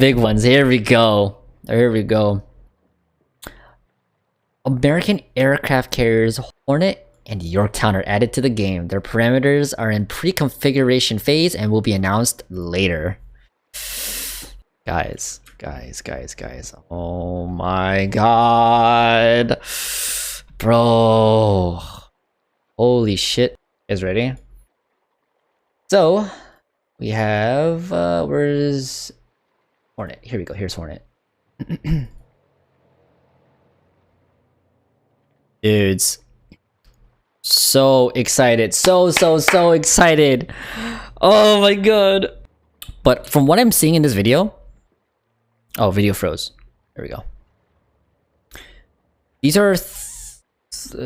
big ones. Here we go. Here we go. American aircraft carriers Hornet and Yorktown are added to the game. Their parameters are in pre-configuration phase and will be announced later. Guys. Oh my god. Bro. Holy shit. You guys ready? So, we have, where's Hornet? Here we go. Here's Hornet. Dudes. So excited. So excited. Oh my god. But from what I'm seeing in this video... Oh, video froze. There we go. These are... let's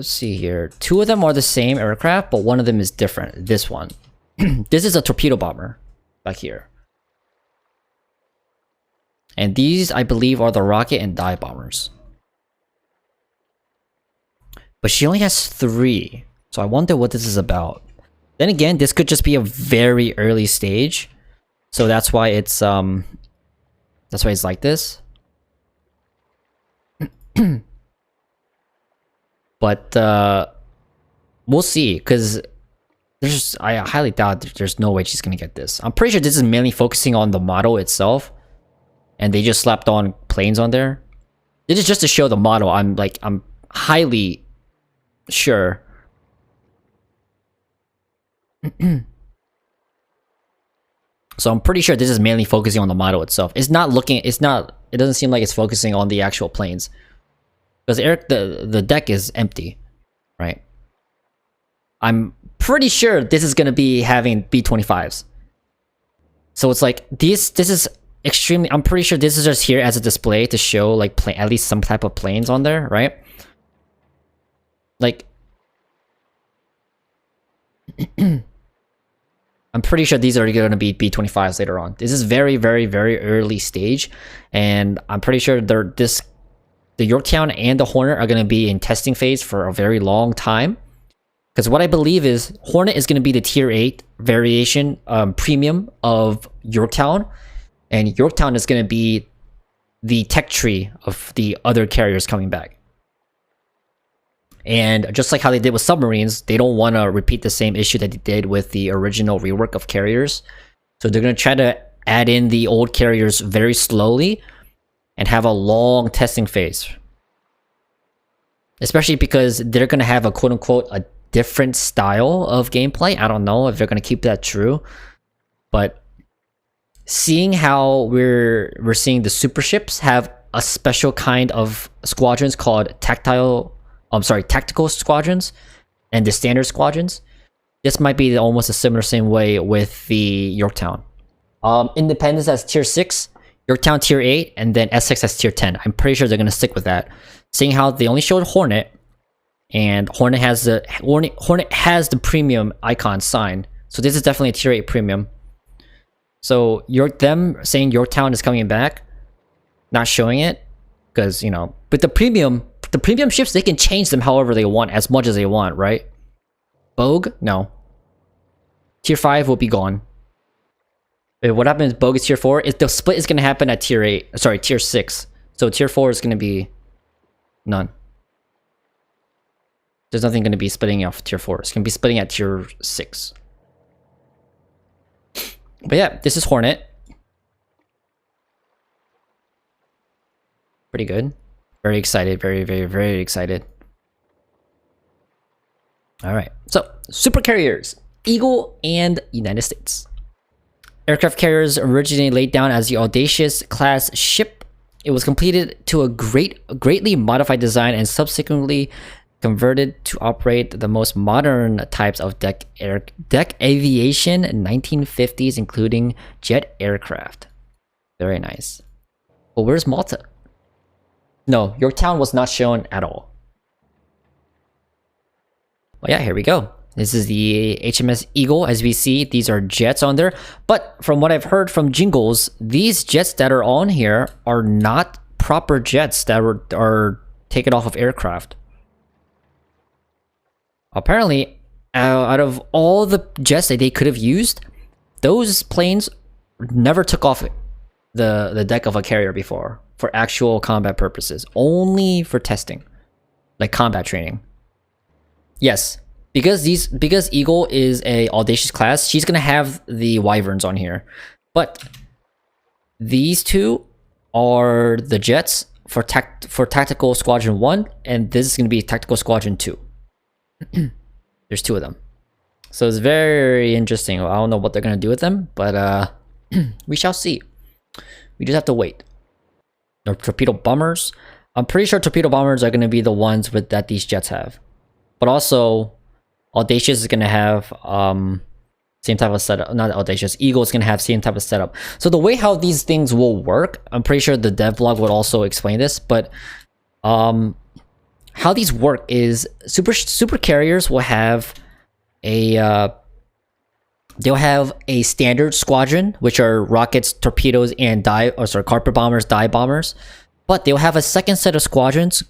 see here. Two of them are the same aircraft, but one of them is different. This one. This is a torpedo bomber. Back here. And these, I believe, are the rocket and dive bombers. But she only has 3. So I wonder what this is about. Then again, this could just be a very early stage. So that's why it's like this. But we'll see, because I highly doubt there's no way she's gonna get this. I'm pretty sure this is mainly focusing on the model itself. And they just slapped on planes on there. This is just to show the model. I'm highly sure. So I'm pretty sure this is mainly focusing on the model itself. It doesn't seem like it's focusing on the actual planes. Because the deck is empty, right? I'm pretty sure this is gonna be having B-25s. So it's like this is extremely, I'm pretty sure this is just here as a display to show like at least some type of planes on there, right? Like I'm pretty sure these are going to be B-25s later on. This is very early stage, and I'm pretty sure the Yorktown and the Hornet are going to be in testing phase for a very long time. Because what I believe is Hornet is going to be the tier 8 variation premium of Yorktown, and Yorktown is going to be the tech tree of the other carriers coming back. And just like how they did with submarines, they don't want to repeat the same issue that they did with the original rework of carriers. So they're going to try to add in the old carriers very slowly and have a long testing phase. Especially because they're going to have a quote-unquote a different style of gameplay. I don't know if they're going to keep that true. But seeing how we're seeing the superships have a special kind of squadrons called tactical squadrons and the standard squadrons. This might be almost a same way with the Yorktown. Independence has tier 6, Yorktown tier 8, and then Essex has tier 10. I'm pretty sure they're gonna stick with that. Seeing how they only showed Hornet, and Hornet has the premium icon sign. So this is definitely a tier 8 premium. So them saying Yorktown is coming back, not showing it, because but the premium ships, they can change them however they want, as much as they want, right? Bogue? No. Tier 5 will be gone. What happens if Bogue is tier 4? The split is going to happen at tier 6. So tier 4 is going to be none. There's nothing going to be splitting off tier 4. It's going to be splitting at tier 6. But yeah, this is Hornet. Pretty good. Very excited. Very excited. Alright, so super carriers, Eagle and United States. Aircraft carriers originally laid down as the Audacious class ship. It was completed to a greatly modified design and subsequently converted to operate the most modern types of deck aviation in 1950s, including jet aircraft. Very nice. But where's Malta? No, Yorktown was not shown at all. Well, yeah, here we go. This is the HMS Eagle. As we see, these are jets on there. But from what I've heard from Jingles, these jets that are on here are not proper jets that are taken off of aircraft. Apparently, out of all the jets that they could have used, those planes never took off the deck of a carrier before for actual combat purposes, only for testing, like combat training. Yes, because Eagle is a audacious class, she's gonna have the wyverns on here, but these two are the jets for tactical squadron 1, and this is gonna be tactical squadron 2. There's 2 of them, so it's very interesting. I don't know what they're gonna do with them, but we shall see. We just have to wait. The torpedo bombers. I'm pretty sure torpedo bombers are gonna be the ones that these jets have. But also, Audacious is gonna have same type of setup. Not Audacious. Eagle is gonna have same type of setup. So the way how these things will work, I'm pretty sure the dev blog would also explain this. But how these work is super carriers will have a they'll have a standard squadron, which are rockets, torpedoes, and carpet bombers, dive bombers. But they'll have a second set of squadrons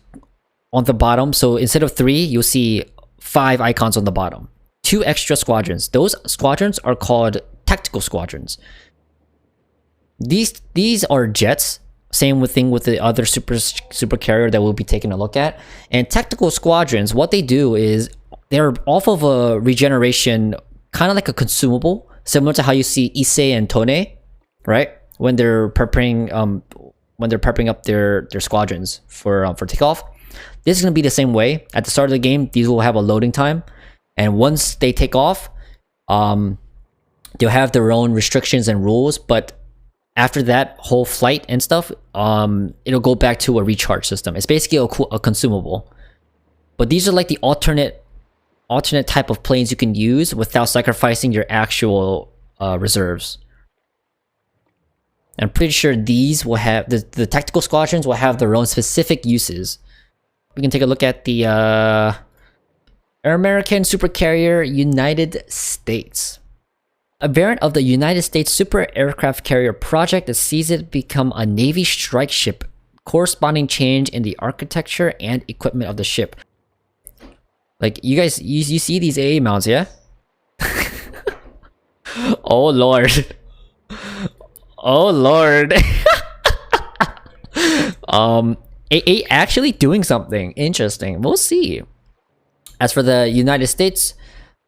on the bottom. So instead of 3, you'll see 5 icons on the bottom. 2 extra squadrons. Those squadrons are called tactical squadrons. These are jets. Same thing with the other super carrier that we'll be taking a look at. And tactical squadrons, what they do is they're off of a regeneration, kind of like a consumable, similar to how you see Issei and Tone, right? When they're prepping up their squadrons for takeoff. This is going to be the same way. At the start of the game, these will have a loading time, and once they take off, they'll have their own restrictions and rules. But after that whole flight and stuff, it'll go back to a recharge system. It's basically a consumable. But these are like the alternate type of planes you can use without sacrificing your actual reserves. I'm pretty sure these will have the tactical squadrons will have their own specific uses. We can take a look at the American super carrier United States. A variant of the United States super aircraft carrier project that sees it become a Navy strike ship, corresponding change in the architecture and equipment of the ship. Like, you guys, you see these AA mounts, yeah? Oh lord. Oh lord. AA actually doing something interesting. We'll see. As for the United States,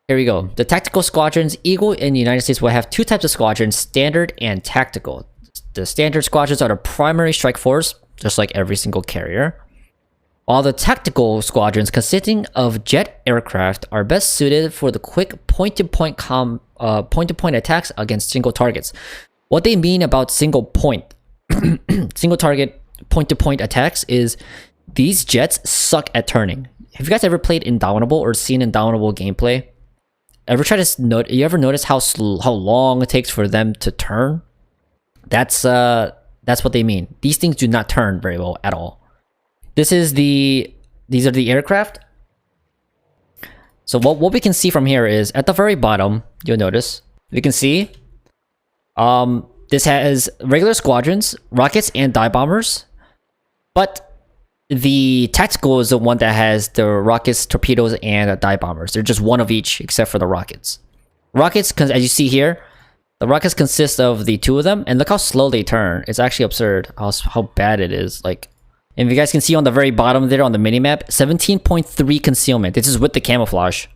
here we go. The tactical squadrons, Eagle in the United States will have 2 types of squadrons, standard and tactical. The standard squadrons are the primary strike force, just like every single carrier. While the tactical squadrons, consisting of jet aircraft, are best suited for the quick point-to-point attacks against single targets. What they mean about single target point-to-point attacks is these jets suck at turning. Have you guys ever played Indomitable or seen Indomitable gameplay? You ever notice how long it takes for them to turn? That's what they mean. These things do not turn very well at all. These are the aircraft. So what we can see from here is at the very bottom, you'll notice we can see this has regular squadrons, rockets, and dive bombers, but the tactical is the one that has the rockets, torpedoes, and dive bombers. They're just one of each except for the rockets. Rockets, as you see here, the rockets consist of the 2 of them, and look how slow they turn. It's actually absurd how bad it is. Like, and if you guys can see on the very bottom there on the minimap, 17.3 concealment. This is with the camouflage.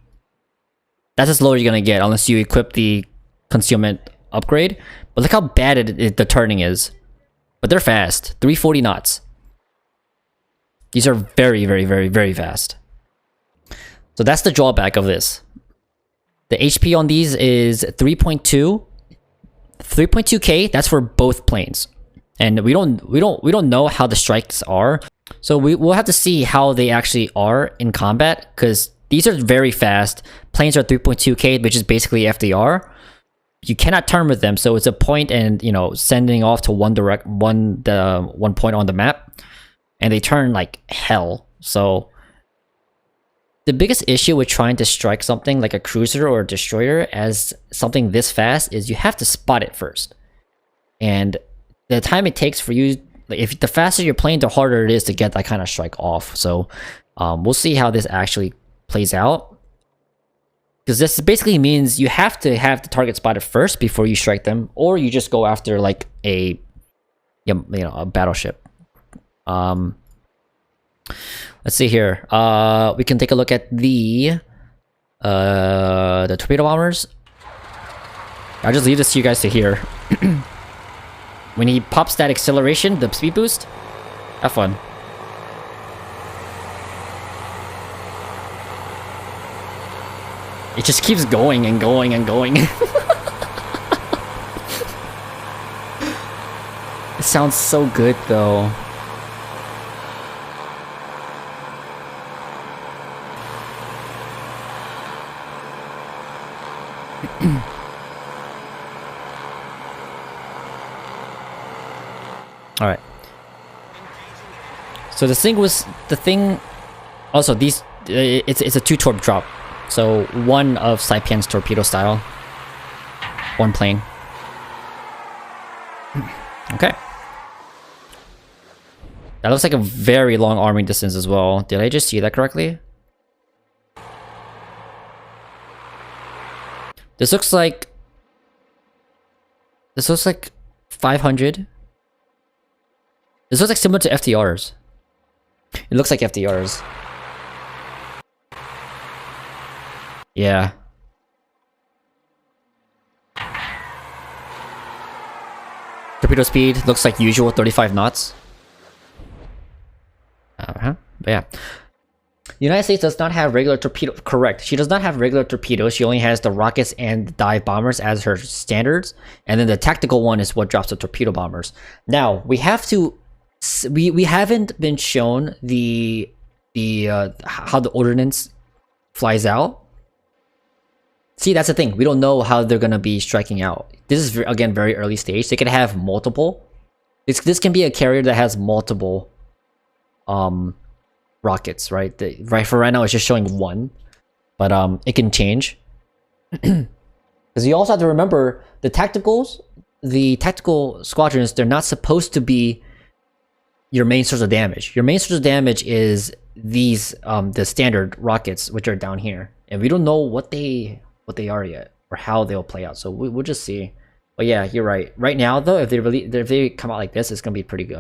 That's as low as you're gonna get unless you equip the concealment upgrade. But look how bad the turning is. But they're fast. 340 knots. These are very, very, very, very fast. So that's the drawback of this. The HP on these is 3.2. 3.2k, that's for both planes. And we don't know how the strikes are. So we'll have to see how they actually are in combat, because these are very fast. Planes are 3.2k, which is basically FDR. You cannot turn with them, so it's a point and, sending off to one point on the map, and they turn like hell. So the biggest issue with trying to strike something like a cruiser or a destroyer as something this fast is you have to spot it first, and the time it takes for you, if the faster you're playing, the harder it is to get that kind of strike off. So we'll see how this actually plays out, because this basically means you have to have the target spotted first before you strike them, or you just go after like a Yeah, you know, a battleship. Let's see here. We can take a look at the torpedo bombers. I'll just leave this to you guys to hear. When he pops that acceleration, the speed boost, have fun. It just keeps going and going and going. It sounds so good though. All right. So the thing. Also, these it's a 2-torp drop. So one of Saipian's torpedo style. One plane. Okay. That looks like a very long arming distance as well. Did I just see that correctly? This looks like 500. This looks like similar to FTRs. It looks like FTRs. Yeah. Torpedo speed looks like usual, 35 knots. But yeah. The United States does not have regular torpedo. Correct. She does not have regular torpedoes. She only has the rockets and the dive bombers as her standards. And then the tactical one is what drops the torpedo bombers. Now, we have to... We haven't been shown the how the ordnance flies out. See, that's the thing. We don't know how they're gonna be striking out. This is again very early stage. They could have multiple. This can be a carrier that has multiple rockets, right? For right now, it's just showing one, but it can change. Because you also have to remember the tactical squadrons. They're not supposed to be your main source of damage. Your main source of damage is these the standard rockets, which are down here, and we don't know what they are yet or how they'll play out. So we'll just see. But yeah, you're right. Right now though, if they come out like this, it's gonna be pretty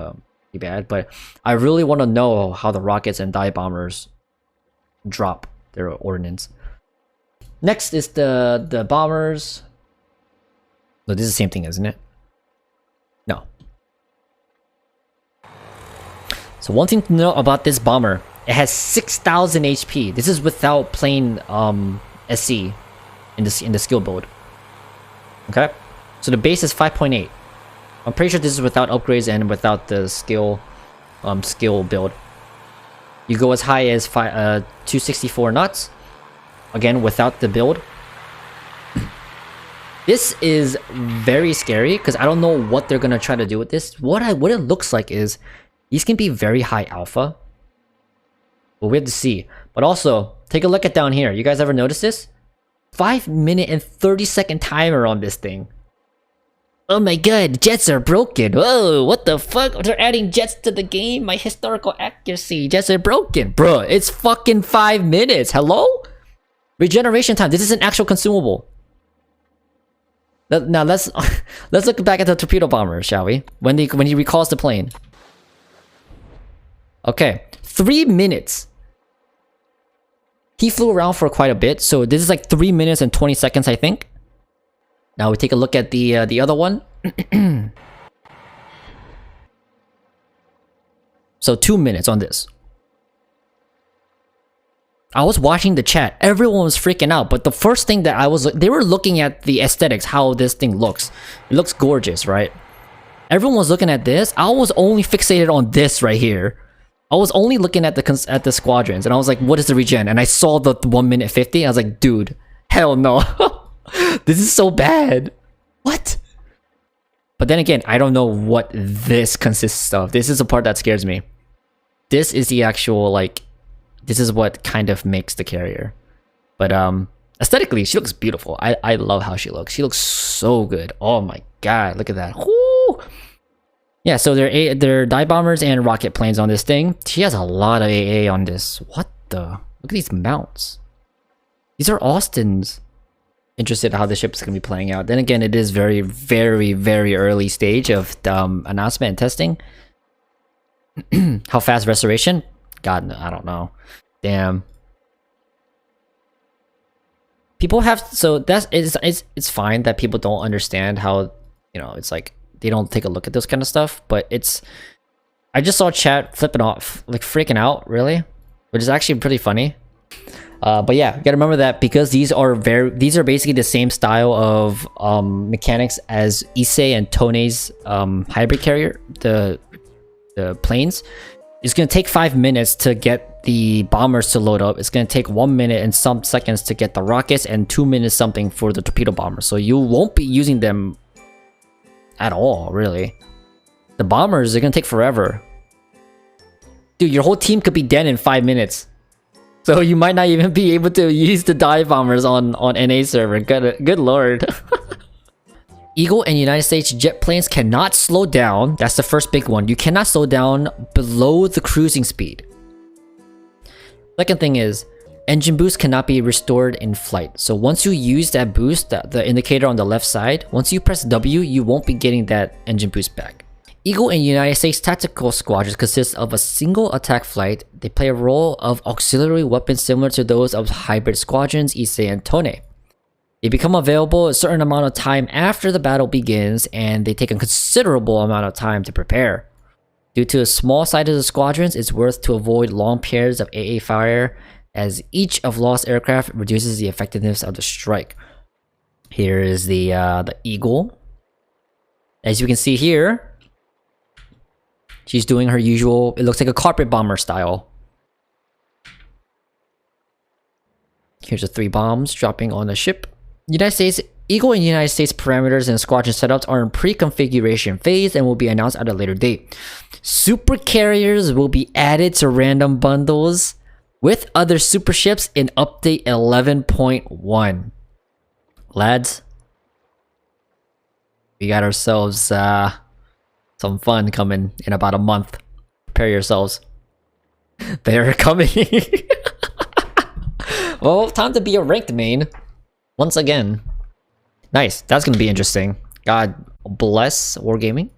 bad. But I really want to know how the rockets and dive bombers drop their ordnance. Next is the bombers. No, this is the same thing, isn't it? No. So one thing to know about this bomber, it has 6,000 HP. This is without playing SC in the skill build. Okay, so the base is 5.8. I'm pretty sure this is without upgrades and without the skill build. You go as high as 264 knots. Again, without the build. This is very scary because I don't know what they're gonna try to do with this. What it looks like is these can be very high alpha, but we have to see. But also, take a look at down here. You guys ever notice this? 5-minute and 30-second timer on this thing. Oh my god, jets are broken. Whoa, what the fuck? They're adding jets to the game? My historical accuracy. Jets are broken. Bruh, it's fucking 5 minutes. Hello? Regeneration time. This is an actual consumable. Now let's look back at the torpedo bomber, shall we? When he recalls the plane. Okay, 3 minutes. He flew around for quite a bit, so this is like 3 minutes and 20 seconds, I think. Now we take a look at the other one. So 2 minutes on this. I was watching the chat. Everyone was freaking out, but the first thing that they were looking at the aesthetics, how this thing looks. It looks gorgeous, right? Everyone was looking at this. I was only fixated on this right here. I was only looking at the squadrons, and I was like, what is the regen? And I saw the 1 minute 50. I was like, dude, hell no. This is so bad. What? But then again, I don't know what this consists of. This is the part that scares me. This is the actual, like, this is what kind of makes the carrier. But aesthetically, she looks beautiful. I love how she looks. She looks so good. Oh my god, look at that. Woo! Yeah, so they're dive bombers and rocket planes on this thing. She has a lot of AA on this. What the? Look at these mounts. These are Austins. interested how the ship is going to be playing out. Then again, it is very, very, very early stage of announcement and testing. How fast restoration? God, I don't know. Damn. People have, so that's it's fine that people don't understand how, you know, it's like they don't take a look at this kind of stuff, but it's, I just saw chat flipping off, like freaking out, really, which is actually pretty funny. But yeah, you gotta remember that because these are basically the same style of mechanics as Issei and Tone's hybrid carrier, the planes. It's gonna take 5 minutes to get the bombers to load up. It's gonna take 1 minute and some seconds to get the rockets, and 2 minutes something for the torpedo bombers. So you won't be using them at all, really. The bombers are gonna take forever. Dude, your whole team could be dead in 5 minutes. So you might not even be able to use the dive bombers on NA server. Good lord. Eagle and United States jet planes cannot slow down. That's the first big one. You cannot slow down below the cruising speed. Second thing is, engine boost cannot be restored in flight. So once you use that boost, the indicator on the left side, once you press W, you won't be getting that engine boost back. Eagle and United States tactical squadrons consist of a single attack flight. They play a role of auxiliary weapons similar to those of hybrid squadrons, Issei and Tone. They become available a certain amount of time after the battle begins, and they take a considerable amount of time to prepare. Due to the small size of the squadrons, it's worth to avoid long periods of AA fire, as each of lost aircraft reduces the effectiveness of the strike. Here is the Eagle. As you can see here, she's doing her usual, it looks like a carpet bomber style. Here's the 3 bombs dropping on the ship. United States, Eagle and United States parameters and squadron setups are in pre-configuration phase and will be announced at a later date. Super carriers will be added to random bundles with other super ships in update 11.1. Lads, we got ourselves some fun coming in about a month. Prepare yourselves. They're coming. Well, time to be a ranked main. Once again. Nice. That's gonna be interesting. God bless Wargaming.